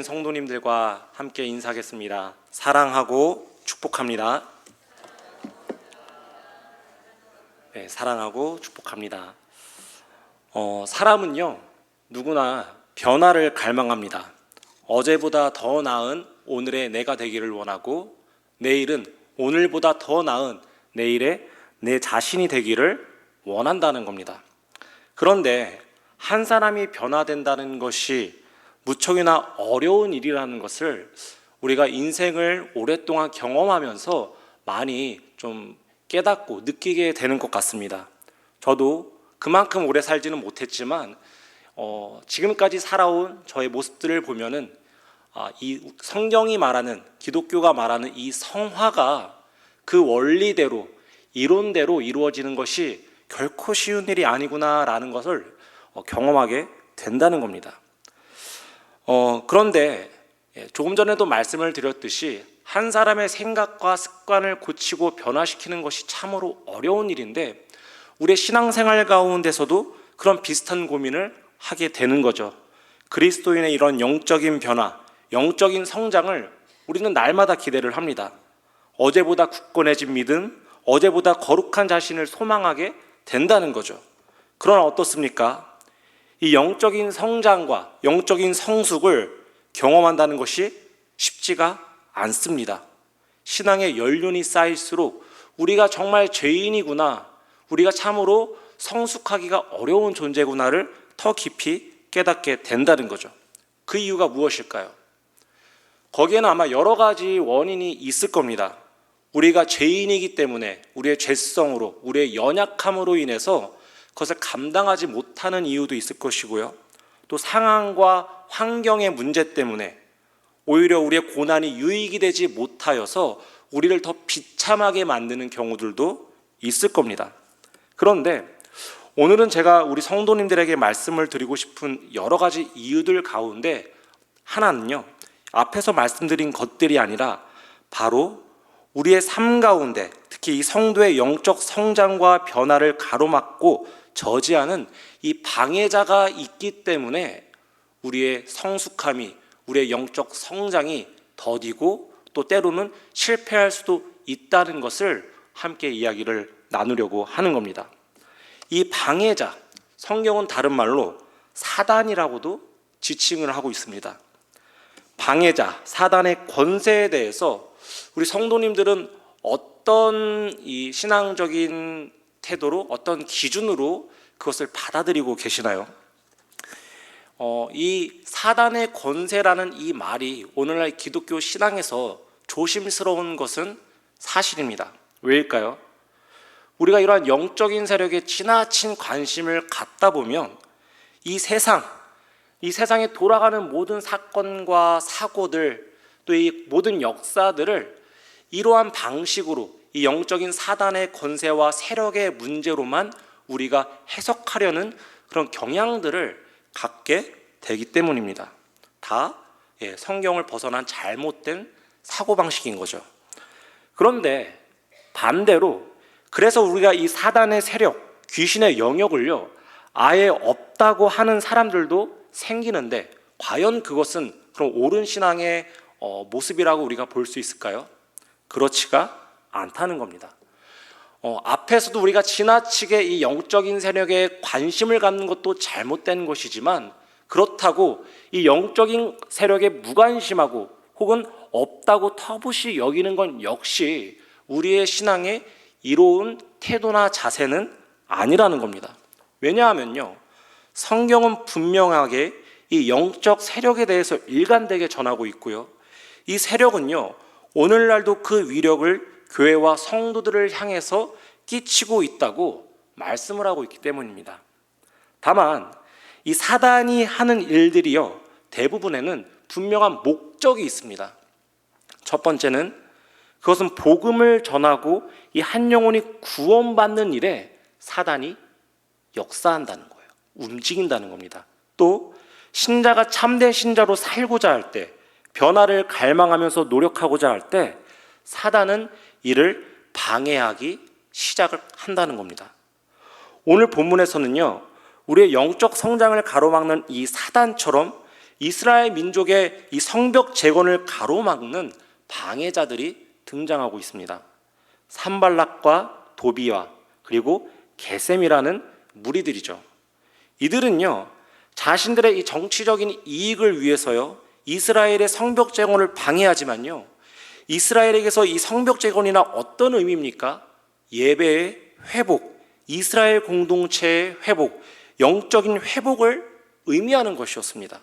성도님들과 함께 인사하겠습니다. 사랑하고 축복합니다. 네, 사랑하고 축복합니다. 사람은요, 누구나 변화를 갈망합니다. 어제보다 더 나은 오늘의 내가 되기를 원하고, 내일은 오늘보다 더 나은 내일의 내 자신이 되기를 원한다는 겁니다. 그런데 한 사람이 변화된다는 것이 무척이나 어려운 일이라는 것을 우리가 인생을 오랫동안 경험하면서 많이 좀 깨닫고 느끼게 되는 것 같습니다. 저도 그만큼 오래 살지는 못했지만 지금까지 살아온 저의 모습들을 보면은 이 성경이 말하는, 기독교가 말하는 이 성화가 그 원리대로, 이론대로 이루어지는 것이 결코 쉬운 일이 아니구나라는 것을 경험하게 된다는 겁니다. 그런데 조금 전에도 말씀을 드렸듯이 한 사람의 생각과 습관을 고치고 변화시키는 것이 참으로 어려운 일인데, 우리의 신앙생활 가운데서도 그런 비슷한 고민을 하게 되는 거죠. 그리스도인의 이런 영적인 변화, 영적인 성장을 우리는 날마다 기대를 합니다. 어제보다 굳건해진 믿음, 어제보다 거룩한 자신을 소망하게 된다는 거죠. 그러나 어떻습니까? 이 영적인 성장과 영적인 성숙을 경험한다는 것이 쉽지가 않습니다. 신앙의 연륜이 쌓일수록 우리가 정말 죄인이구나, 우리가 참으로 성숙하기가 어려운 존재구나를 더 깊이 깨닫게 된다는 거죠. 그 이유가 무엇일까요? 거기에는 아마 여러 가지 원인이 있을 겁니다. 우리가 죄인이기 때문에, 우리의 죄성으로, 우리의 연약함으로 인해서 그것을 감당하지 못하는 이유도 있을 것이고요. 또 상황과 환경의 문제 때문에 오히려 우리의 고난이 유익이 되지 못하여서 우리를 더 비참하게 만드는 경우들도 있을 겁니다. 그런데 오늘은 제가 우리 성도님들에게 말씀을 드리고 싶은 여러 가지 이유들 가운데 하나는요, 앞에서 말씀드린 것들이 아니라 바로 우리의 삶 가운데, 특히 이 성도의 영적 성장과 변화를 가로막고 저지하는 이 방해자가 있기 때문에 우리의 성숙함이, 우리의 영적 성장이 더디고 또 때로는 실패할 수도 있다는 것을 함께 이야기를 나누려고 하는 겁니다. 이 방해자, 성경은 다른 말로 사단이라고도 지칭을 하고 있습니다. 방해자, 사단의 권세에 대해서 우리 성도님들은 어떤 이 신앙적인 태도로, 어떤 기준으로 그것을 받아들이고 계시나요? 이 사단의 권세라는 이 말이 오늘날 기독교 신앙에서 조심스러운 것은 사실입니다. 왜일까요? 우리가 이러한 영적인 세력에 지나친 관심을 갖다 보면 이 세상에 돌아가는 모든 사건과 사고들, 또 이 모든 역사들을 이러한 방식으로, 이 영적인 사단의 권세와 세력의 문제로만 우리가 해석하려는 그런 경향들을 갖게 되기 때문입니다. 다 성경을 벗어난 잘못된 사고방식인 거죠. 그런데 반대로, 그래서 우리가 이 사단의 세력, 귀신의 영역을요 아예 없다고 하는 사람들도 생기는데, 과연 그것은 그럼 옳은 신앙의 모습이라고 우리가 볼 수 있을까요? 그렇지가 않다는 겁니다. 앞에서도 우리가 지나치게 이 영적인 세력에 관심을 갖는 것도 잘못된 것이지만, 그렇다고 이 영적인 세력에 무관심하고 혹은 없다고 터부시 여기는 건 역시 우리의 신앙의 이로운 태도나 자세는 아니라는 겁니다. 왜냐하면요, 성경은 분명하게 이 영적 세력에 대해서 일관되게 전하고 있고요, 이 세력은요 오늘날도 그 위력을 교회와 성도들을 향해서 끼치고 있다고 말씀을 하고 있기 때문입니다. 다만 이 사단이 하는 일들이요 대부분에는 분명한 목적이 있습니다. 첫 번째는 그것은 복음을 전하고 이 한 영혼이 구원받는 일에 사단이 역사한다는 거예요. 움직인다는 겁니다. 또 신자가 참된 신자로 살고자 할 때, 변화를 갈망하면서 노력하고자 할 때 사단은 이를 방해하기 시작을 한다는 겁니다. 오늘 본문에서는요 우리의 영적 성장을 가로막는 이 사단처럼 이스라엘 민족의 이 성벽 재건을 가로막는 방해자들이 등장하고 있습니다. 산발락과 도비와 그리고 게셈이라는 무리들이죠. 이들은요, 자신들의 이 정치적인 이익을 위해서요, 이스라엘의 성벽 재건을 방해하지만요, 이스라엘에게서 이 성벽 재건이나 어떤 의미입니까? 예배의 회복, 이스라엘 공동체의 회복, 영적인 회복을 의미하는 것이었습니다.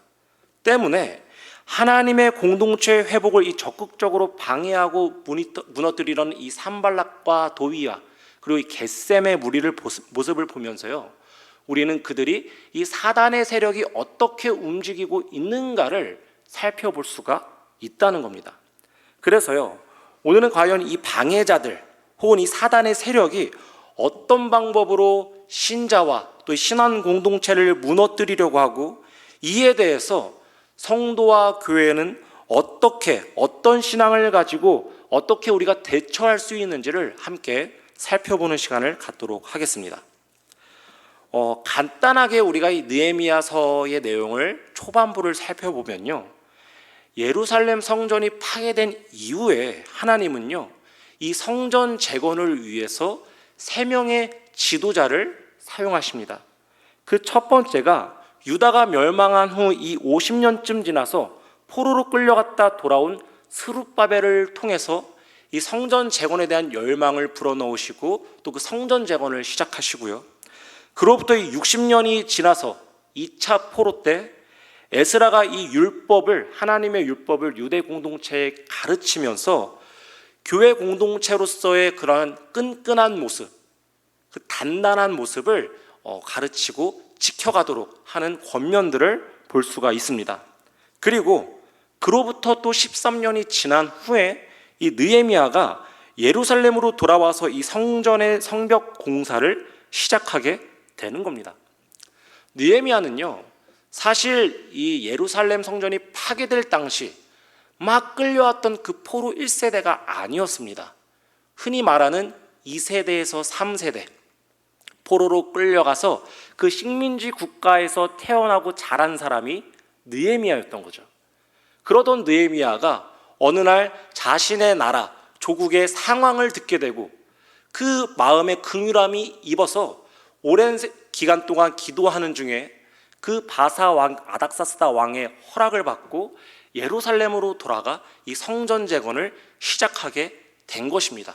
때문에 하나님의 공동체의 회복을 이 적극적으로 방해하고 무너뜨리려는 이 산발락과 도비와 그리고 이 겟셈의 무리를 모습을 보면서요, 우리는 그들이 이 사단의 세력이 어떻게 움직이고 있는가를 살펴볼 수가 있다는 겁니다. 그래서요, 오늘은 과연 이 방해자들 혹은 이 사단의 세력이 어떤 방법으로 신자와 또 신앙 공동체를 무너뜨리려고 하고, 이에 대해서 성도와 교회는 어떤 신앙을 가지고 어떻게 우리가 대처할 수 있는지를 함께 살펴보는 시간을 갖도록 하겠습니다. 간단하게 우리가 이 느헤미야서의 내용을 초반부를 살펴보면요, 예루살렘 성전이 파괴된 이후에 하나님은요, 이 성전 재건을 위해서 3명의 지도자를 사용하십니다. 그 첫 번째가 유다가 멸망한 후 이 50년쯤 지나서 포로로 끌려갔다 돌아온 스룹바벨을 통해서 이 성전 재건에 대한 열망을 불어넣으시고 또 그 성전 재건을 시작하시고요, 그로부터 이 60년이 지나서 2차 포로 때 에스라가 이 율법을, 하나님의 율법을 유대 공동체에 가르치면서 교회 공동체로서의 그러한 끈끈한 모습, 그 단단한 모습을 가르치고 지켜가도록 하는 권면들을 볼 수가 있습니다. 그리고 그로부터 또 13년이 지난 후에 이 느헤미야가 예루살렘으로 돌아와서 이 성전의 성벽 공사를 시작하게 되는 겁니다. 느헤미야는요, 사실 이 예루살렘 성전이 파괴될 당시 막 끌려왔던 그 포로 1세대가 아니었습니다. 흔히 말하는 2세대에서 3세대, 포로로 끌려가서 그 식민지 국가에서 태어나고 자란 사람이 느헤미야였던 거죠. 그러던 느헤미야가 어느 날 자신의 나라, 조국의 상황을 듣게 되고 그 마음에 긍휼함이 입어서 오랜 기간 동안 기도하는 중에 그 바사 왕 아닥사스다 왕의 허락을 받고 예루살렘으로 돌아가 이 성전 재건을 시작하게 된 것입니다.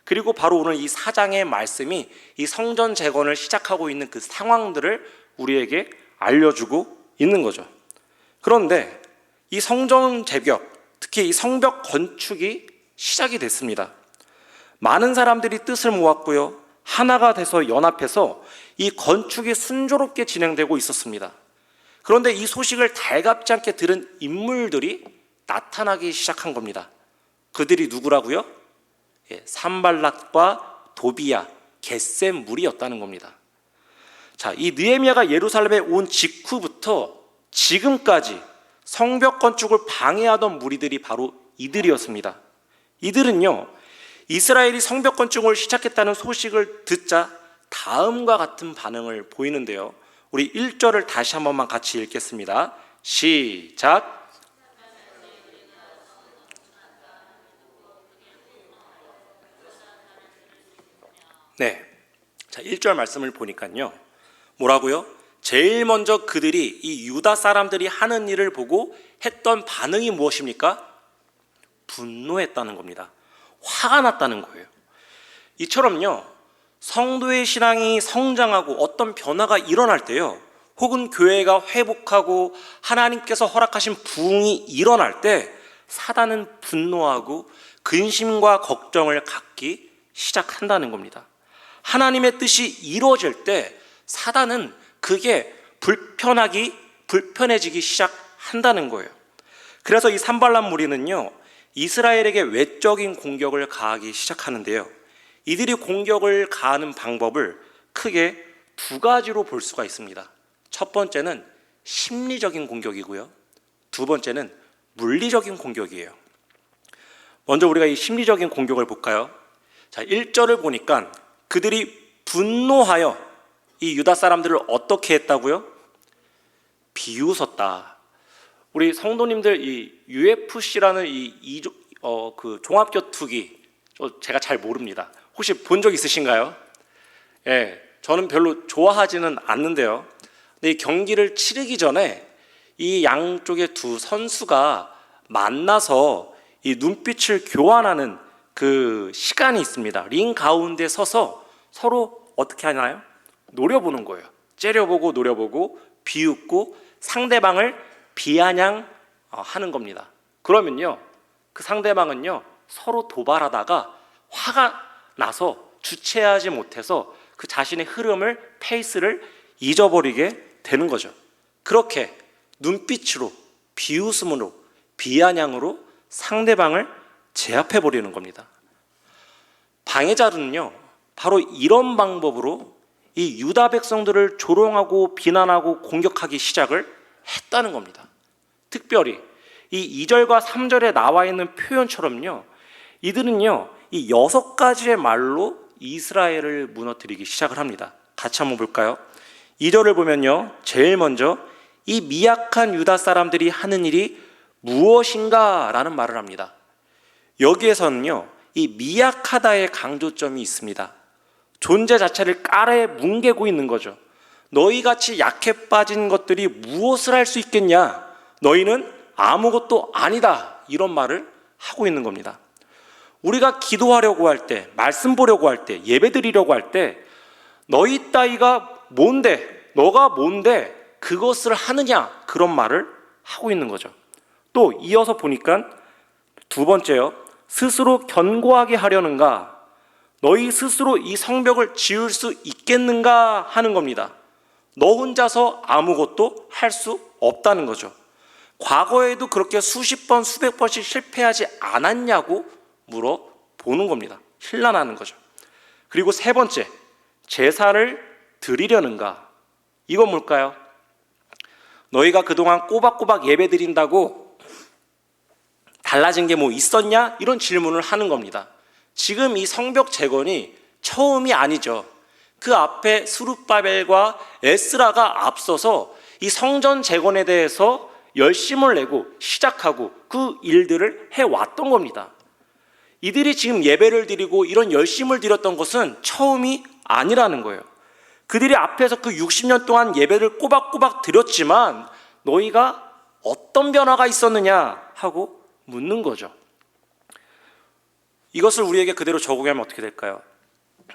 그리고 바로 오늘 이 4장의 말씀이 이 성전 재건을 시작하고 있는 그 상황들을 우리에게 알려주고 있는 거죠. 그런데 이 성전 재벽, 특히 이 성벽 건축이 시작이 됐습니다. 많은 사람들이 뜻을 모았고요, 하나가 돼서 연합해서 이 건축이 순조롭게 진행되고 있었습니다. 그런데 이 소식을 달갑지 않게 들은 인물들이 나타나기 시작한 겁니다. 그들이 누구라고요? 산발락과 도비야, 겟셈 무리였다는 겁니다. 자, 이 느헤미야가 예루살렘에 온 직후부터 지금까지 성벽 건축을 방해하던 무리들이 바로 이들이었습니다. 이들은요, 이스라엘이 성벽 건축을 시작했다는 소식을 듣자 다음과 같은 반응을 보이는데요, 우리 1절을 다시 한 번만 같이 읽겠습니다. 시작. 네, 자, 1절 말씀을 보니까요, 뭐라고요? 제일 먼저 그들이, 이 유다 사람들이 하는 일을 보고 했던 반응이 무엇입니까? 분노했다는 겁니다. 화가 났다는 거예요. 이처럼요, 성도의 신앙이 성장하고 어떤 변화가 일어날 때요, 혹은 교회가 회복하고 하나님께서 허락하신 부흥이 일어날 때 사단은 분노하고 근심과 걱정을 갖기 시작한다는 겁니다. 하나님의 뜻이 이루어질 때 사단은 그게 불편해지기 시작한다는 거예요. 그래서 이 산발람 무리는요, 이스라엘에게 외적인 공격을 가하기 시작하는데요, 이들이 공격을 가하는 방법을 크게 2가지로 볼 수가 있습니다. 첫 번째는 심리적인 공격이고요, 두 번째는 물리적인 공격이에요. 먼저 우리가 이 심리적인 공격을 볼까요? 자, 1절을 보니까 그들이 분노하여 이 유다 사람들을 어떻게 했다고요? 비웃었다. 우리 성도님들 이 UFC라는 그 종합격투기 제가 잘 모릅니다. 혹시 본 적 있으신가요? 예, 저는 별로 좋아하지는 않는데요. 근데 이 경기를 치르기 전에 이 양쪽의 두 선수가 만나서 이 눈빛을 교환하는 그 시간이 있습니다. 링 가운데 서서 서로 어떻게 하나요? 노려보는 거예요. 째려보고 노려보고 비웃고 상대방을 비아냥하는 겁니다. 그러면요, 그 상대방은요 서로 도발하다가 화가 나서 주체하지 못해서 그 자신의 흐름을, 페이스를 잊어버리게 되는 거죠. 그렇게 눈빛으로, 비웃음으로, 비아냥으로 상대방을 제압해버리는 겁니다. 방해자는요 바로 이런 방법으로 이 유다 백성들을 조롱하고 비난하고 공격하기 시작을 했다는 겁니다. 특별히 이 2절과 3절에 나와 있는 표현처럼요, 이들은요 이 6가지의 말로 이스라엘을 무너뜨리기 시작을 합니다. 같이 한번 볼까요? 2절을 보면요, 제일 먼저 이 미약한 유다 사람들이 하는 일이 무엇인가 라는 말을 합니다. 여기에서는요 이 미약하다의 강조점이 있습니다. 존재 자체를 까레 뭉개고 있는 거죠. 너희같이 약해 빠진 것들이 무엇을 할 수 있겠냐, 너희는 아무것도 아니다, 이런 말을 하고 있는 겁니다. 우리가 기도하려고 할 때, 말씀 보려고 할 때, 예배 드리려고 할 때 너희 따위가 뭔데, 너가 뭔데 그것을 하느냐, 그런 말을 하고 있는 거죠. 또 이어서 보니까 두 번째요, 스스로 견고하게 하려는가, 너희 스스로 이 성벽을 지을 수 있겠는가 하는 겁니다. 너 혼자서 아무것도 할 수 없다는 거죠. 과거에도 그렇게 수십 번, 수백 번씩 실패하지 않았냐고 물어보는 겁니다. 힐난하는 거죠. 그리고 세 번째, 제사를 드리려는가. 이건 뭘까요? 너희가 그동안 꼬박꼬박 예배 드린다고 달라진 게 뭐 있었냐? 이런 질문을 하는 겁니다. 지금 이 성벽 재건이 처음이 아니죠. 그 앞에 스룹바벨과 에스라가 앞서서 이 성전 재건에 대해서 열심을 내고 시작하고 그 일들을 해왔던 겁니다. 이들이 지금 예배를 드리고 이런 열심을 드렸던 것은 처음이 아니라는 거예요. 그들이 앞에서 그 60년 동안 예배를 꼬박꼬박 드렸지만 너희가 어떤 변화가 있었느냐 하고 묻는 거죠. 이것을 우리에게 그대로 적용하면 어떻게 될까요?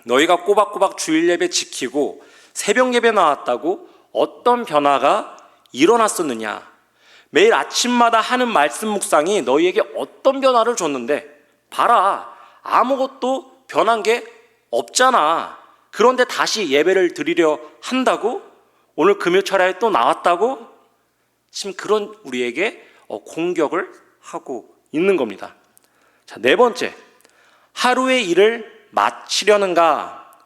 너희가 꼬박꼬박 주일 예배 지키고 새벽 예배 나왔다고 어떤 변화가 일어났었느냐? 매일 아침마다 하는 말씀 묵상이 너희에게 어떤 변화를 줬는데, 봐라, 아무것도 변한 게 없잖아. 그런데 다시 예배를 드리려 한다고? 오늘 금요철야에 또 나왔다고? 지금 그런 우리에게 공격을 하고 있는 겁니다. 자, 네 번째, 하루의 일을 마치려는가?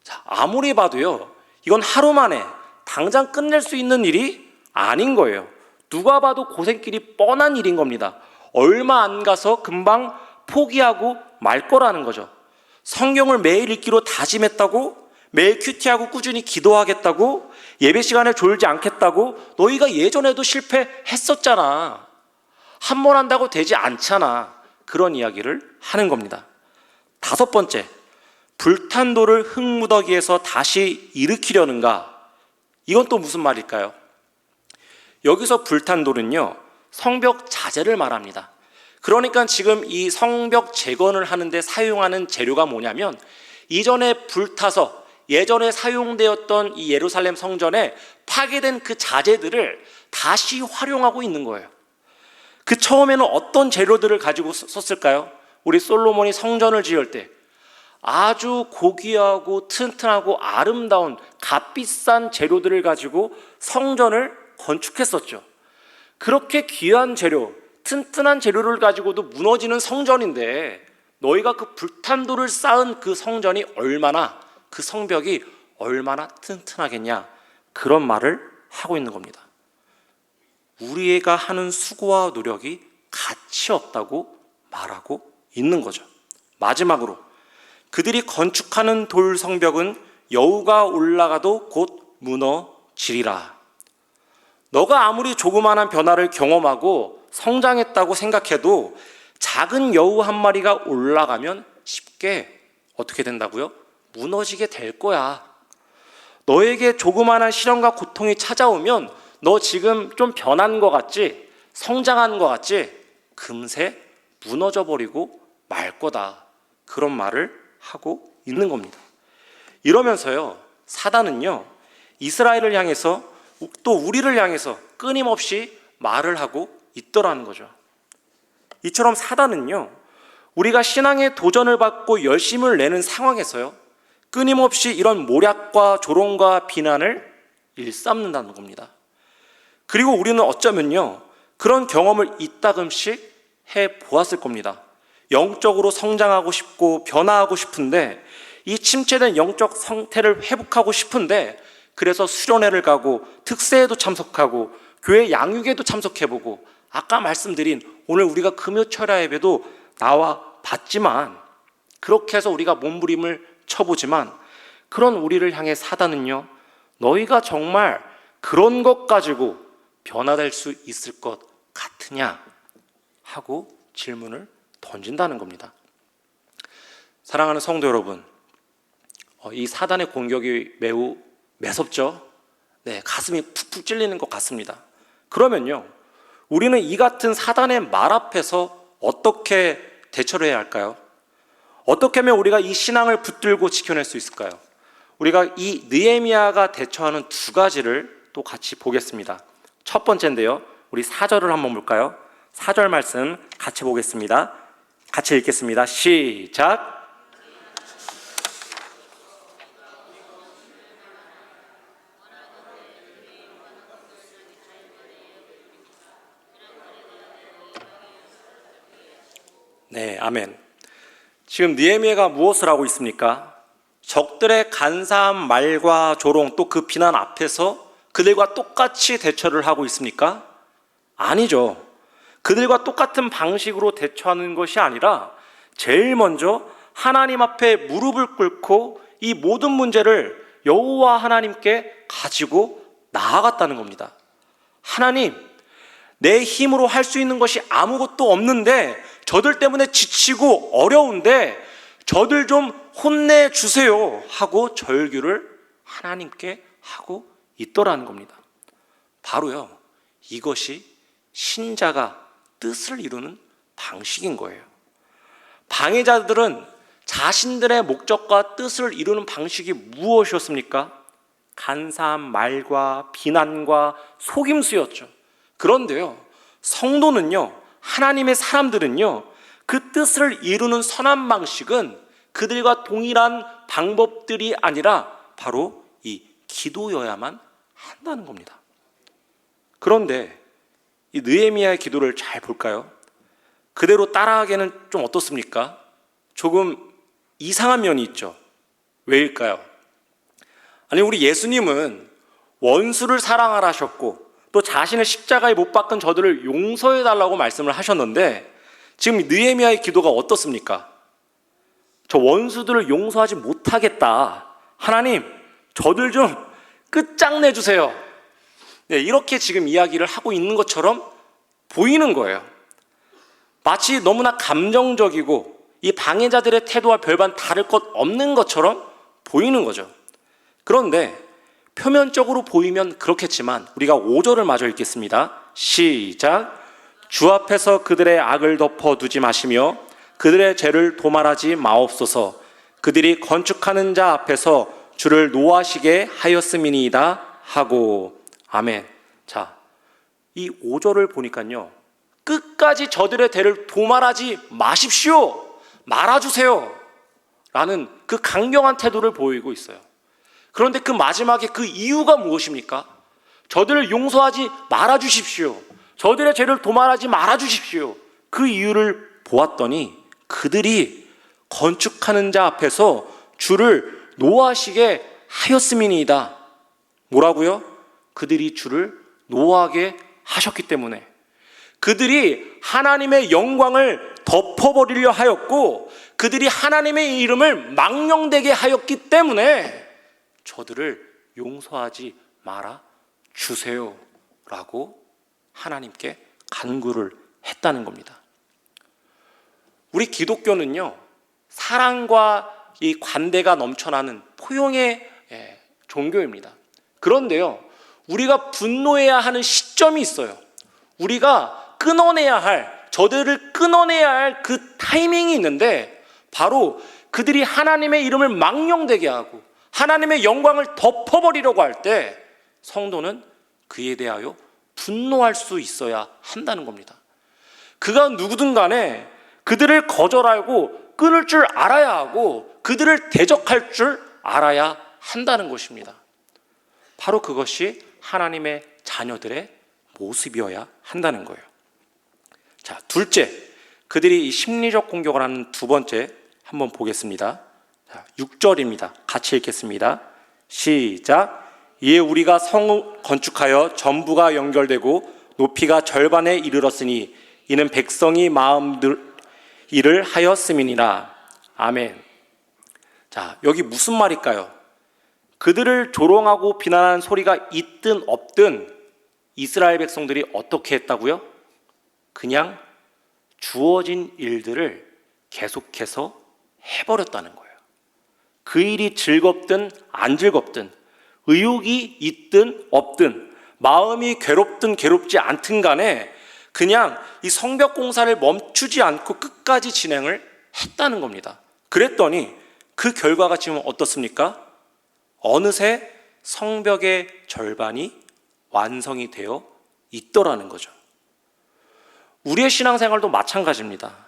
자, 아무리 봐도요, 이건 하루 만에 당장 끝낼 수 있는 일이 아닌 거예요. 누가 봐도 고생길이 뻔한 일인 겁니다. 얼마 안 가서 금방 포기하고 말 거라는 거죠. 성경을 매일 읽기로 다짐했다고, 매일 큐티하고 꾸준히 기도하겠다고, 예배 시간에 졸지 않겠다고, 너희가 예전에도 실패했었잖아. 한 번 한다고 되지 않잖아. 그런 이야기를 하는 겁니다. 다섯 번째, 불탄 돌을 흙무더기에서 다시 일으키려는가? 이건 또 무슨 말일까요? 여기서 불탄 돌은요, 성벽 자재를 말합니다. 그러니까 지금 이 성벽 재건을 하는데 사용하는 재료가 뭐냐면, 이전에 불타서 예전에 사용되었던 이 예루살렘 성전에 파괴된 그 자재들을 다시 활용하고 있는 거예요. 그 처음에는 어떤 재료들을 가지고 썼을까요? 우리 솔로몬이 성전을 지을 때 아주 고귀하고 튼튼하고 아름다운 값비싼 재료들을 가지고 성전을 건축했었죠. 그렇게 귀한 재료, 튼튼한 재료를 가지고도 무너지는 성전인데, 너희가 그 불탄 돌을 쌓은 그 성전이 얼마나, 그 성벽이 얼마나 튼튼하겠냐, 그런 말을 하고 있는 겁니다. 우리가 하는 수고와 노력이 가치 없다고 말하고 있는 거죠. 마지막으로, 그들이 건축하는 돌 성벽은 여우가 올라가도 곧 무너지리라. 너가 아무리 조그마한 변화를 경험하고 성장했다고 생각해도 작은 여우 한 마리가 올라가면 쉽게 어떻게 된다고요? 무너지게 될 거야. 너에게 조그마한 시련과 고통이 찾아오면 너 지금 좀 변한 것 같지? 성장한 것 같지? 금세 무너져 버리고 말 거다. 그런 말을 하고 있는 겁니다. 이러면서요, 사단은요, 이스라엘을 향해서 또 우리를 향해서 끊임없이 말을 하고 있더라는 거죠. 이처럼 사단은요, 우리가 신앙의 도전을 받고 열심을 내는 상황에서요, 끊임없이 이런 모략과 조롱과 비난을 일삼는다는 겁니다. 그리고 우리는 어쩌면요, 그런 경험을 이따금씩 해보았을 겁니다. 영적으로 성장하고 싶고 변화하고 싶은데, 이 침체된 영적 상태를 회복하고 싶은데, 그래서 수련회를 가고 특세에도 참석하고 교회 양육에도 참석해보고 아까 말씀드린 오늘 우리가 금요철야 예배도 나와 봤지만, 그렇게 해서 우리가 몸부림을 쳐보지만, 그런 우리를 향해 사단은요, 너희가 정말 그런 것 가지고 변화될 수 있을 것 같으냐 하고 질문을 던진다는 겁니다. 사랑하는 성도 여러분, 이 사단의 공격이 매우 매섭죠? 네, 가슴이 푹푹 찔리는 것 같습니다. 그러면요, 우리는 이 같은 사단의 말 앞에서 어떻게 대처를 해야 할까요? 어떻게 하면 우리가 이 신앙을 붙들고 지켜낼 수 있을까요? 우리가 이 느헤미야가 대처하는 두 가지를 또 같이 보겠습니다. 첫 번째인데요, 우리 4절을 한번 볼까요? 4절 말씀 같이 보겠습니다. 같이 읽겠습니다. 시작. 네, 아멘. 지금 느헤미야가 무엇을 하고 있습니까? 적들의 간사한 말과 조롱, 또 그 비난 앞에서 그들과 똑같이 대처를 하고 있습니까? 아니죠. 그들과 똑같은 방식으로 대처하는 것이 아니라 제일 먼저 하나님 앞에 무릎을 꿇고 이 모든 문제를 여호와 하나님께 가지고 나아갔다는 겁니다. 하나님, 내 힘으로 할 수 있는 것이 아무것도 없는데, 저들 때문에 지치고 어려운데 저들 좀 혼내주세요 하고 절규를 하나님께 하고 있더라는 겁니다. 바로요, 이것이 신자가 뜻을 이루는 방식인 거예요. 방해자들은 자신들의 목적과 뜻을 이루는 방식이 무엇이었습니까? 간사한 말과 비난과 속임수였죠. 그런데요, 성도는요, 하나님의 사람들은요, 그 뜻을 이루는 선한 방식은 그들과 동일한 방법들이 아니라 바로 이 기도여야만 한다는 겁니다. 그런데 이 느헤미야의 기도를 잘 볼까요? 그대로 따라하기에는 좀 어떻습니까? 조금 이상한 면이 있죠. 왜일까요? 아니, 우리 예수님은 원수를 사랑하라 하셨고 또 자신의 십자가에 못 박은 저들을 용서해달라고 말씀을 하셨는데, 지금 느헤미야의 기도가 어떻습니까? 저 원수들을 용서하지 못하겠다. 하나님, 저들 좀 끝장내주세요. 네, 이렇게 지금 이야기를 하고 있는 것처럼 보이는 거예요. 마치 너무나 감정적이고 이 방해자들의 태도와 별반 다를 것 없는 것처럼 보이는 거죠. 그런데 표면적으로 보이면 그렇겠지만 우리가 5절을 마저 읽겠습니다. 시작. 주 앞에서 그들의 악을 덮어두지 마시며 그들의 죄를 도말하지 마옵소서. 그들이 건축하는 자 앞에서 주를 노하시게 하였음이니이다 하고. 아멘. 자, 이 5절을 보니까요, 끝까지 저들의 죄를 도말하지 마십시오, 말아주세요 라는 그 강경한 태도를 보이고 있어요. 그런데 그 마지막에 그 이유가 무엇입니까? 저들을 용서하지 말아주십시오, 저들의 죄를 도말하지 말아주십시오. 그 이유를 보았더니 그들이 건축하는 자 앞에서 주를 노하시게 하였음이니이다. 뭐라고요? 그들이 주를 노하게 하셨기 때문에, 그들이 하나님의 영광을 덮어버리려 하였고 그들이 하나님의 이름을 망령되게 하였기 때문에 저들을 용서하지 말아 주세요 라고 하나님께 간구를 했다는 겁니다. 우리 기독교는요, 사랑과 이 관대가 넘쳐나는 포용의 종교입니다. 그런데요, 우리가 분노해야 하는 시점이 있어요. 우리가 끊어내야 할, 저들을 끊어내야 할 그 타이밍이 있는데, 바로 그들이 하나님의 이름을 망령되게 하고 하나님의 영광을 덮어버리려고 할 때 성도는 그에 대하여 분노할 수 있어야 한다는 겁니다. 그가 누구든 간에 그들을 거절하고 끊을 줄 알아야 하고 그들을 대적할 줄 알아야 한다는 것입니다. 바로 그것이 하나님의 자녀들의 모습이어야 한다는 거예요. 자, 둘째, 그들이 이 심리적 공격을 하는 두 번째 한번 보겠습니다. 자, 6절입니다. 같이 읽겠습니다. 시작. 이에 우리가 성을 건축하여 전부가 연결되고 높이가 절반에 이르렀으니 이는 백성이 마음들 일을 하였음이니라. 아멘. 자, 여기 무슨 말일까요? 그들을 조롱하고 비난하는 소리가 있든 없든 이스라엘 백성들이 어떻게 했다고요? 그냥 주어진 일들을 계속해서 해버렸다는 거예요. 그 일이 즐겁든 안 즐겁든, 의욕이 있든 없든, 마음이 괴롭든 괴롭지 않든 간에 그냥 이 성벽 공사를 멈추지 않고 끝까지 진행을 했다는 겁니다. 그랬더니 그 결과가 지금 어떻습니까? 어느새 성벽의 절반이 완성이 되어 있더라는 거죠. 우리의 신앙생활도 마찬가지입니다.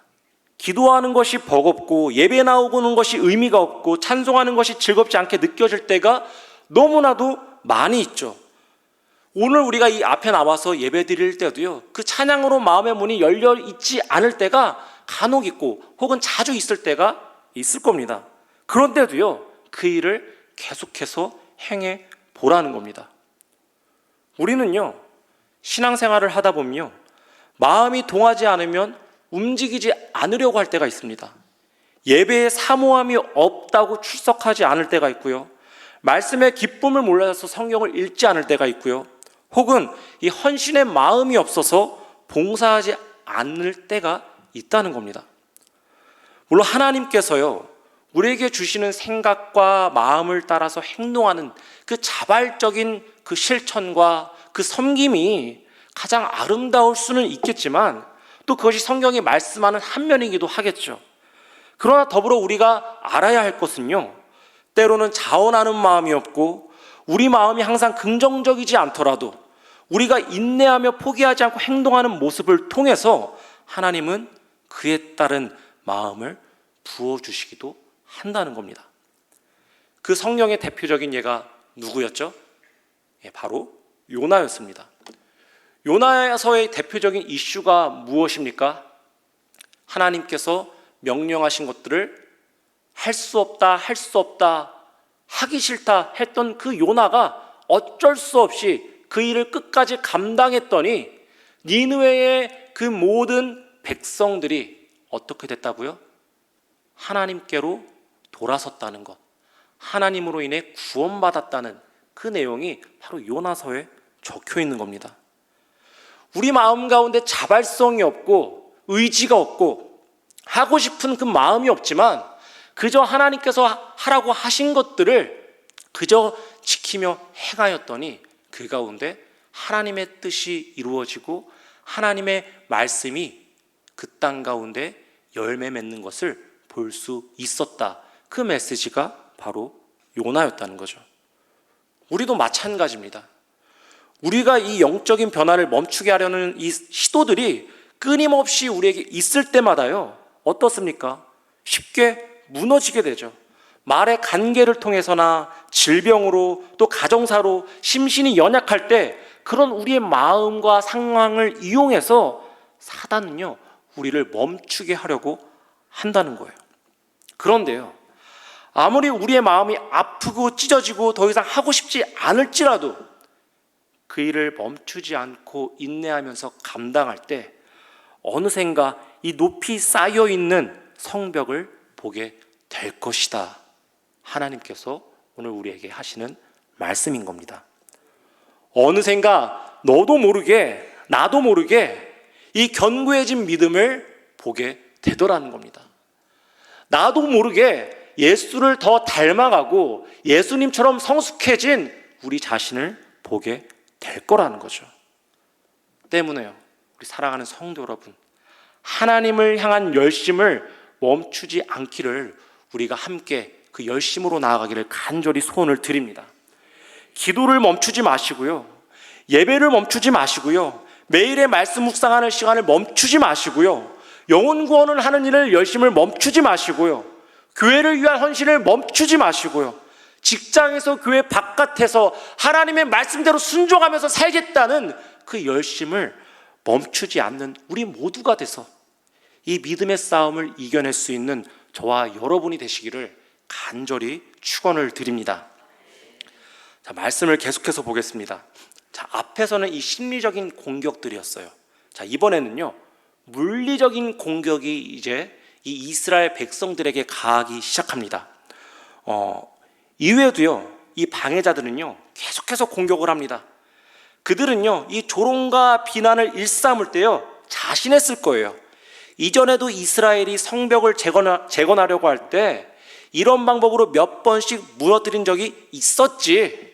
기도하는 것이 버겁고 예배 나오고는 것이 의미가 없고 찬송하는 것이 즐겁지 않게 느껴질 때가 너무나도 많이 있죠. 오늘 우리가 이 앞에 나와서 예배 드릴 때도요, 그 찬양으로 마음의 문이 열려 있지 않을 때가 간혹 있고 혹은 자주 있을 때가 있을 겁니다. 그런데도요, 그 일을 계속해서 행해 보라는 겁니다. 우리는요, 신앙생활을 하다 보면요, 마음이 동하지 않으면 움직이지 않으려고 할 때가 있습니다. 예배에 사모함이 없다고 출석하지 않을 때가 있고요, 말씀의 기쁨을 몰라서 성경을 읽지 않을 때가 있고요, 혹은 이 헌신의 마음이 없어서 봉사하지 않을 때가 있다는 겁니다. 물론 하나님께서요, 우리에게 주시는 생각과 마음을 따라서 행동하는 그 자발적인 그 실천과 그 섬김이 가장 아름다울 수는 있겠지만 또 그것이 성경이 말씀하는 한 면이기도 하겠죠. 그러나 더불어 우리가 알아야 할 것은요, 때로는 자원하는 마음이 없고 우리 마음이 항상 긍정적이지 않더라도 우리가 인내하며 포기하지 않고 행동하는 모습을 통해서 하나님은 그에 따른 마음을 부어주시기도 한다는 겁니다. 그 성령의 대표적인 예가 누구였죠? 바로 요나였습니다. 요나서의 대표적인 이슈가 무엇입니까? 하나님께서 명령하신 것들을 할 수 없다, 할 수 없다, 하기 싫다 했던 그 요나가 어쩔 수 없이 그 일을 끝까지 감당했더니 니느웨의 그 모든 백성들이 어떻게 됐다고요? 하나님께로 돌아섰다는 것, 하나님으로 인해 구원받았다는 그 내용이 바로 요나서에 적혀 있는 겁니다. 우리 마음 가운데 자발성이 없고 의지가 없고 하고 싶은 그 마음이 없지만 그저 하나님께서 하라고 하신 것들을 그저 지키며 행하였더니 그 가운데 하나님의 뜻이 이루어지고 하나님의 말씀이 그 땅 가운데 열매 맺는 것을 볼 수 있었다. 그 메시지가 바로 요나였다는 거죠. 우리도 마찬가지입니다. 우리가 이 영적인 변화를 멈추게 하려는 이 시도들이 끊임없이 우리에게 있을 때마다요, 어떻습니까? 쉽게 무너지게 되죠. 말의 관계를 통해서나 질병으로 또 가정사로 심신이 연약할 때 그런 우리의 마음과 상황을 이용해서 사단은요, 우리를 멈추게 하려고 한다는 거예요. 그런데요, 아무리 우리의 마음이 아프고 찢어지고 더 이상 하고 싶지 않을지라도 그 일을 멈추지 않고 인내하면서 감당할 때 어느샌가 이 높이 쌓여있는 성벽을 보게 될 것이다. 하나님께서 오늘 우리에게 하시는 말씀인 겁니다. 어느샌가 너도 모르게 나도 모르게 이 견고해진 믿음을 보게 되더라는 겁니다. 나도 모르게 예수를 더 닮아가고 예수님처럼 성숙해진 우리 자신을 보게 될 거라는 거죠. 때문에요, 우리 사랑하는 성도 여러분, 하나님을 향한 열심을 멈추지 않기를 우리가 함께 그 열심으로 나아가기를 간절히 소원을 드립니다. 기도를 멈추지 마시고요, 예배를 멈추지 마시고요, 매일의 말씀 묵상하는 시간을 멈추지 마시고요, 영혼 구원을 하는 일을 열심을 멈추지 마시고요, 교회를 위한 헌신을 멈추지 마시고요, 직장에서 교회 바깥에서 하나님의 말씀대로 순종하면서 살겠다는 그 열심을 멈추지 않는 우리 모두가 돼서 이 믿음의 싸움을 이겨낼 수 있는 저와 여러분이 되시기를 간절히 축원을 드립니다. 자, 말씀을 계속해서 보겠습니다. 자, 앞에서는 이 심리적인 공격들이었어요. 자, 이번에는요, 물리적인 공격이 이제 이 이스라엘 백성들에게 가하기 시작합니다. 이외에도요, 이 방해자들은요, 계속해서 공격을 합니다. 그들은요, 이 조롱과 비난을 일삼을 때요, 자신했을 거예요. 이전에도 이스라엘이 성벽을 재건하려고 할 때 이런 방법으로 몇 번씩 무너뜨린 적이 있었지.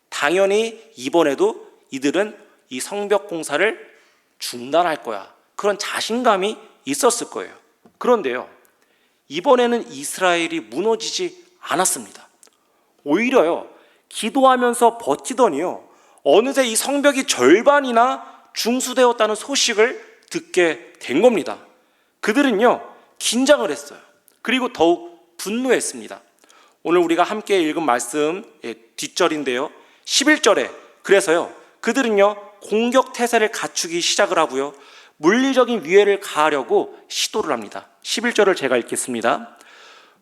당연히 이번에도 이들은 이 성벽 공사를 중단할 거야, 그런 자신감이 있었을 거예요. 그런데요, 이번에는 이스라엘이 무너지지 않았습니다. 오히려요, 기도하면서 버티더니요, 어느새 이 성벽이 절반이나 중수되었다는 소식을 듣게 된 겁니다. 그들은요, 긴장을 했어요. 그리고 더욱 분노했습니다. 오늘 우리가 함께 읽은 말씀 뒷절인데요, 11절에 그래서요, 그들은요, 공격 태세를 갖추기 시작을 하고요, 물리적인 위해를 가하려고 시도를 합니다. 11절을 제가 읽겠습니다.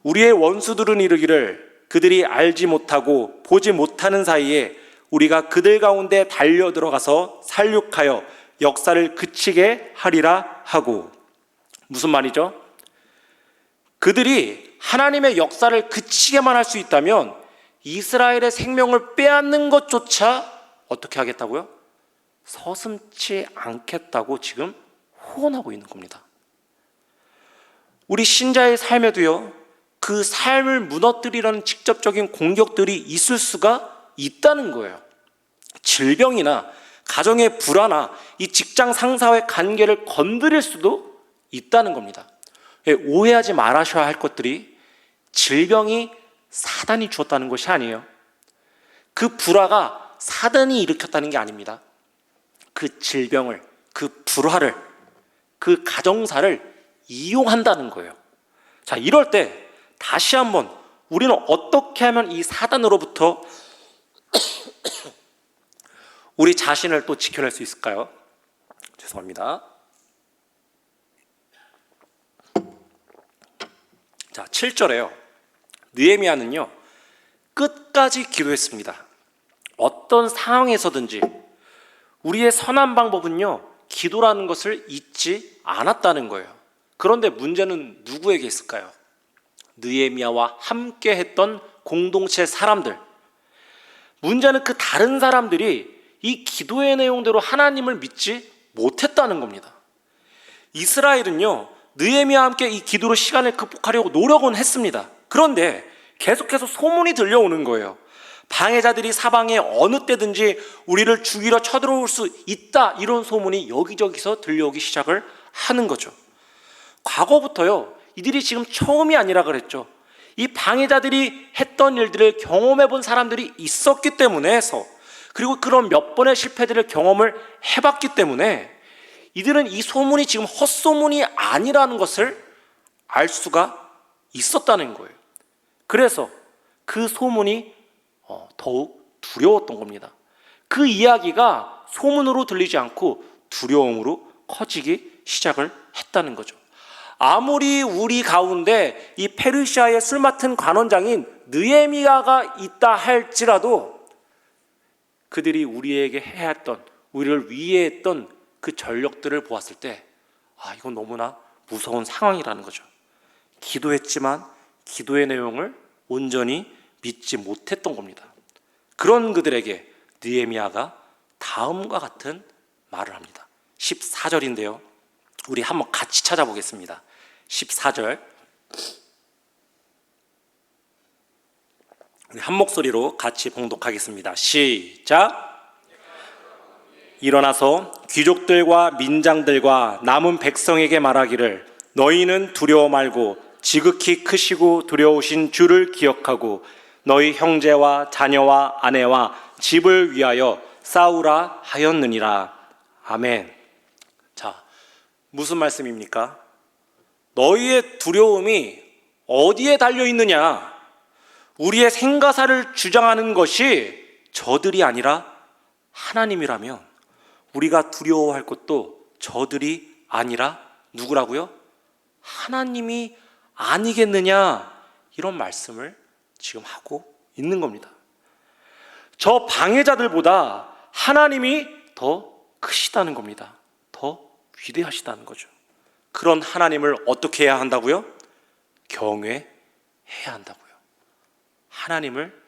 우리의 원수들은 이르기를 그들이 알지 못하고 보지 못하는 사이에 우리가 그들 가운데 달려 들어가서 살육하여 역사를 그치게 하리라 하고. 무슨 말이죠? 그들이 하나님의 역사를 그치게만 할 수 있다면 이스라엘의 생명을 빼앗는 것조차 어떻게 하겠다고요? 서슴지 않겠다고 지금 호언하고 있는 겁니다. 우리 신자의 삶에도요, 그 삶을 무너뜨리려는 직접적인 공격들이 있을 수가 있다는 거예요. 질병이나 가정의 불화나 이 직장 상사와의 관계를 건드릴 수도 있다는 겁니다. 오해하지 말아셔야 할 것들이 질병이 사단이 주었다는 것이 아니에요. 그 불화가 사단이 일으켰다는 게 아닙니다. 그 질병을, 그 불화를, 그 가정사를 이용한다는 거예요. 자, 이럴 때 다시 한번 우리는 어떻게 하면 이 사단으로부터 우리 자신을 또 지켜낼 수 있을까요? 죄송합니다. 자, 7절에요. 느헤미야는요, 끝까지 기도했습니다. 어떤 상황에서든지 우리의 선한 방법은요, 기도라는 것을 잊지 않았다는 거예요. 그런데 문제는 누구에게 있을까요? 느헤미야와 함께 했던 공동체 사람들. 문제는 그 다른 사람들이 이 기도의 내용대로 하나님을 믿지 못했다는 겁니다. 이스라엘은요, 느헤미야와 함께 이 기도로 시간을 극복하려고 노력은 했습니다. 그런데 계속해서 소문이 들려오는 거예요. 방해자들이 사방에 어느 때든지 우리를 죽이러 쳐들어올 수 있다, 이런 소문이 여기저기서 들려오기 시작을 하는 거죠. 과거부터요, 이들이 지금 처음이 아니라 그랬죠. 이 방해자들이 했던 일들을 경험해 본 사람들이 있었기 때문에 해서, 그리고 그런 몇 번의 실패들을 경험을 해봤기 때문에 이들은 이 소문이 지금 헛소문이 아니라는 것을 알 수가 있었다는 거예요. 그래서 그 소문이 더욱 두려웠던 겁니다. 그 이야기가 소문으로 들리지 않고 두려움으로 커지기 시작을 했다는 거죠. 아무리 우리 가운데 이 페르시아의 술 맡은 관원장인 느헤미야가 있다 할지라도 그들이 우리에게 해했던, 우리를 위해했던 그 전력들을 보았을 때, 이건 너무나 무서운 상황이라는 거죠. 기도했지만 기도의 내용을 온전히 믿지 못했던 겁니다. 그런 그들에게 느헤미야가 다음과 같은 말을 합니다. 14절인데요. 우리 한번 같이 찾아보겠습니다. 14절. 우리 한 목소리로 같이 봉독하겠습니다. 시작. 일어나서 귀족들과 민장들과 남은 백성에게 말하기를 너희는 두려워 말고 지극히 크시고 두려우신 주를 기억하고 너희 형제와 자녀와 아내와 집을 위하여 싸우라 하였느니라. 아멘. 자, 무슨 말씀입니까? 너희의 두려움이 어디에 달려 있느냐? 우리의 생가사를 주장하는 것이 저들이 아니라 하나님이라면 우리가 두려워할 것도 저들이 아니라 누구라고요? 하나님이 아니겠느냐? 이런 말씀을 지금 하고 있는 겁니다. 저 방해자들보다 하나님이 더 크시다는 겁니다. 더 위대하시다는 거죠. 그런 하나님을 어떻게 해야 한다고요? 경외해야 한다고요. 하나님을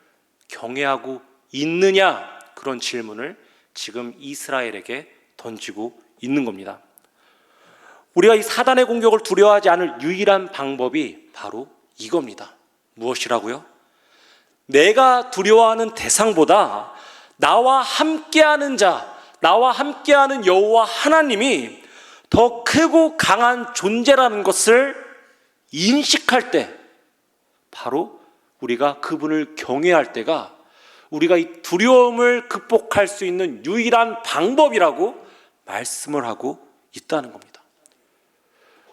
경외하고 있느냐? 그런 질문을 지금 이스라엘에게 던지고 있는 겁니다. 우리가 이 사단의 공격을 두려워하지 않을 유일한 방법이 바로 이겁니다. 무엇이라고요? 내가 두려워하는 대상보다 나와 함께하는 자, 나와 함께하는 여호와 하나님이 더 크고 강한 존재라는 것을 인식할 때, 바로 우리가 그분을 경외할 때가 우리가 이 두려움을 극복할 수 있는 유일한 방법이라고 말씀을 하고 있다는 겁니다.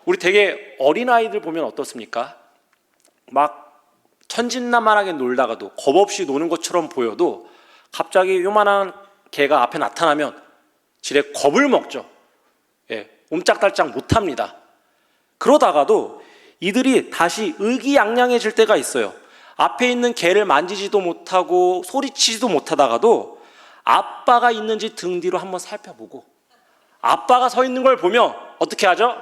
우리 되게 어린아이들 보면 어떻습니까? 막 천진난만하게 놀다가도 겁 없이 노는 것처럼 보여도 갑자기 요만한 개가 앞에 나타나면 지레 겁을 먹죠. 옴짝달짝 못합니다. 그러다가도 이들이 다시 의기양양해질 때가 있어요. 앞에 있는 개를 만지지도 못하고 소리치지도 못하다가도 아빠가 있는지 등 뒤로 한번 살펴보고 아빠가 서 있는 걸 보면 어떻게 하죠?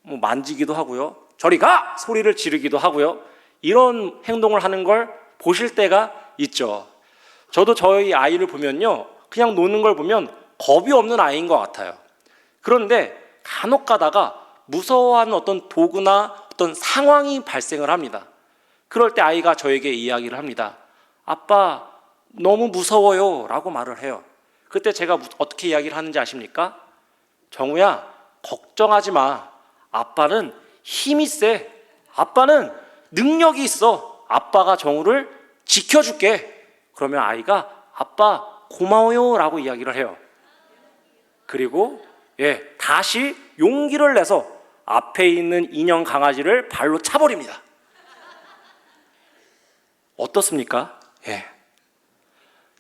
뭐 만지기도 하고요. 저리 가! 소리를 지르기도 하고요. 이런 행동을 하는 걸 보실 때가 있죠. 저도 저희 아이를 보면요, 그냥 노는 걸 보면 겁이 없는 아이인 것 같아요. 그런데 간혹 가다가 무서워하는 어떤 도구나 어떤 상황이 발생을 합니다. 그럴 때 아이가 저에게 이야기를 합니다. 아빠 너무 무서워요 라고 말을 해요. 그때 제가 어떻게 이야기를 하는지 아십니까? 정우야, 걱정하지 마. 아빠는 힘이 세. 아빠는 능력이 있어. 아빠가 정우를 지켜줄게. 그러면 아이가 아빠 고마워요 라고 이야기를 해요. 그리고 다시 용기를 내서 앞에 있는 인형 강아지를 발로 차버립니다. 어떻습니까?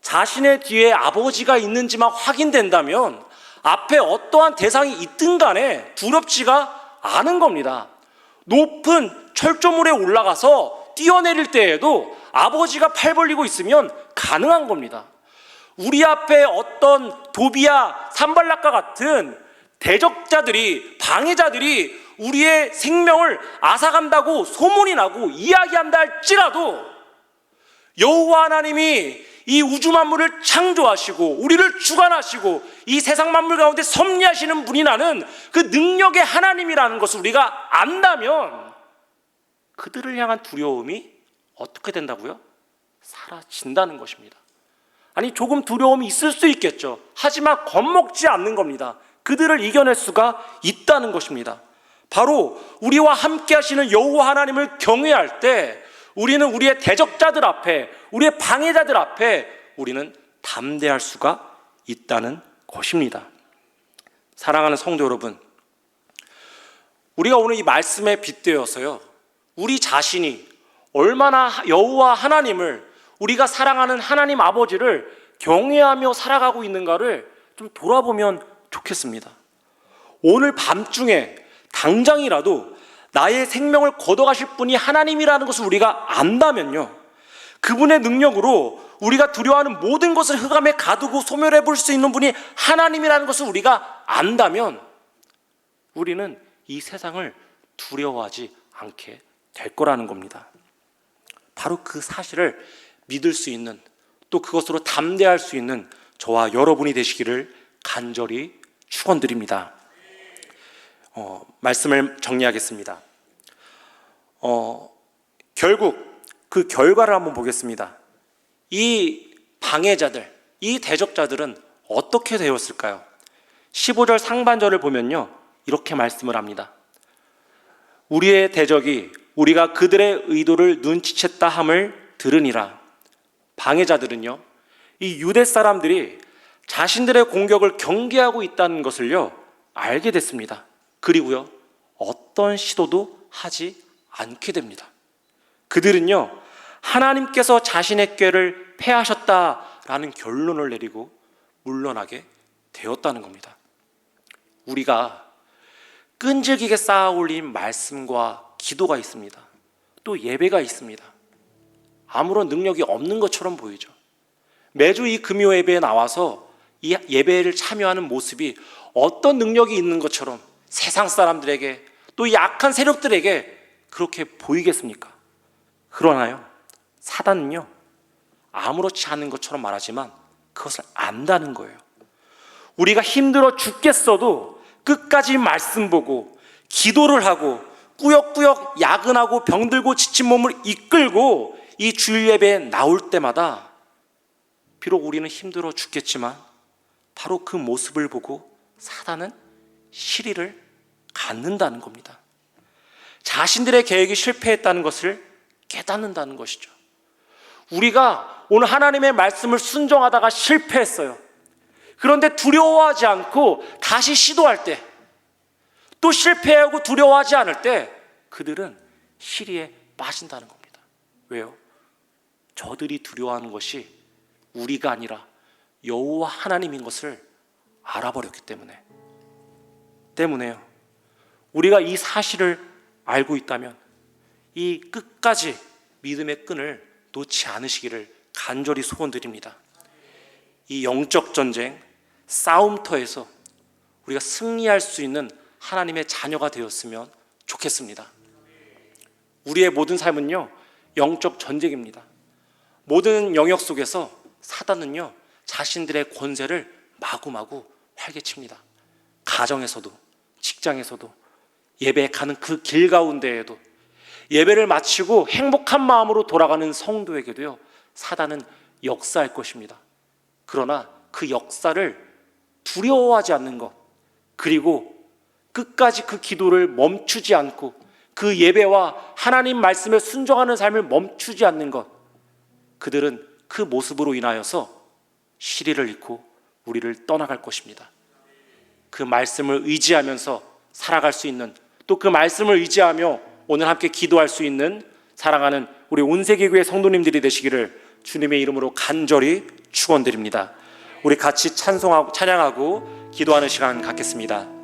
자신의 뒤에 아버지가 있는지만 확인된다면 앞에 어떠한 대상이 있든 간에 두렵지가 않은 겁니다. 높은 철조물에 올라가서 뛰어내릴 때에도 아버지가 팔 벌리고 있으면 가능한 겁니다. 우리 앞에 어떤 도비야, 산발락과 같은 대적자들이, 방해자들이 우리의 생명을 앗아간다고 소문이 나고 이야기한다 할지라도 여호와 하나님이 이 우주 만물을 창조하시고 우리를 주관하시고 이 세상 만물 가운데 섭리하시는 분이라는 그 능력의 하나님이라는 것을 우리가 안다면 그들을 향한 두려움이 어떻게 된다고요? 사라진다는 것입니다. 아니, 조금 두려움이 있을 수 있겠죠. 하지만 겁먹지 않는 겁니다. 그들을 이겨낼 수가 있다는 것입니다. 바로 우리와 함께 하시는 여호와 하나님을 경외할 때 우리는 우리의 대적자들 앞에, 우리의 방해자들 앞에 우리는 담대할 수가 있다는 것입니다. 사랑하는 성도 여러분, 우리가 오늘 이 말씀에 빗대어서요, 우리 자신이 얼마나 여호와 하나님을, 우리가 사랑하는 하나님 아버지를 경외하며 살아가고 있는가를 좀 돌아보면 좋겠습니다. 오늘 밤중에 당장이라도 나의 생명을 걷어가실 분이 하나님이라는 것을 우리가 안다면요, 그분의 능력으로 우리가 두려워하는 모든 것을 흑암에 가두고 소멸해 볼 수 있는 분이 하나님이라는 것을 우리가 안다면 우리는 이 세상을 두려워하지 않게 될 거라는 겁니다. 바로 그 사실을 믿을 수 있는 또 그것으로 담대할 수 있는 저와 여러분이 되시기를 간절히 축원드립니다. 말씀을 정리하겠습니다. 결국 그 결과를 한번 보겠습니다. 이 방해자들, 이 대적자들은 어떻게 되었을까요? 15절 상반절을 보면요, 이렇게 말씀을 합니다. 우리의 대적이 우리가 그들의 의도를 눈치챘다 함을 들으니라. 방해자들은요, 이 유대 사람들이 자신들의 공격을 경계하고 있다는 것을요 알게 됐습니다. 그리고요 어떤 시도도 하지 않게 됩니다. 그들은요 하나님께서 자신의 꾀를 패하셨다라는 결론을 내리고 물러나게 되었다는 겁니다. 우리가 끈질기게 쌓아 올린 말씀과 기도가 있습니다. 또 예배가 있습니다. 아무런 능력이 없는 것처럼 보이죠. 매주 이 금요 예배에 나와서 이 예배를 참여하는 모습이 어떤 능력이 있는 것처럼 세상 사람들에게 또 약한 세력들에게 그렇게 보이겠습니까? 그러나요, 사단은요 아무렇지 않은 것처럼 말하지만 그것을 안다는 거예요. 우리가 힘들어 죽겠어도 끝까지 말씀 보고 기도를 하고 꾸역꾸역 야근하고 병들고 지친 몸을 이끌고 이 주일 예배에 나올 때마다 비록 우리는 힘들어 죽겠지만 바로 그 모습을 보고 사단은 시리를 갖는다는 겁니다. 자신들의 계획이 실패했다는 것을 깨닫는다는 것이죠. 우리가 오늘 하나님의 말씀을 순종하다가 실패했어요. 그런데 두려워하지 않고 다시 시도할 때, 또 실패하고 두려워하지 않을 때 그들은 시리에 빠진다는 겁니다. 왜요? 저들이 두려워하는 것이 우리가 아니라 여호와 하나님인 것을 알아버렸기 때문에요. 우리가 이 사실을 알고 있다면 이 끝까지 믿음의 끈을 놓지 않으시기를 간절히 소원드립니다. 이 영적 전쟁, 싸움터에서 우리가 승리할 수 있는 하나님의 자녀가 되었으면 좋겠습니다. 우리의 모든 삶은요 영적 전쟁입니다. 모든 영역 속에서 사단은요 자신들의 권세를 마구마구 활개칩니다. 가정에서도, 직장에서도, 예배에 가는 그 길 가운데에도, 예배를 마치고 행복한 마음으로 돌아가는 성도에게도요 사단은 역사할 것입니다. 그러나 그 역사를 두려워하지 않는 것, 그리고 끝까지 그 기도를 멈추지 않고 그 예배와 하나님 말씀에 순종하는 삶을 멈추지 않는 것, 그들은 그 모습으로 인하여서 시리를 잃고 우리를 떠나갈 것입니다. 그 말씀을 의지하면서 살아갈 수 있는, 또 그 말씀을 의지하며 오늘 함께 기도할 수 있는 사랑하는 우리 온세계교회 성도님들이 되시기를 주님의 이름으로 간절히 축원드립니다. 우리 같이 찬양하고 기도하는 시간 갖겠습니다.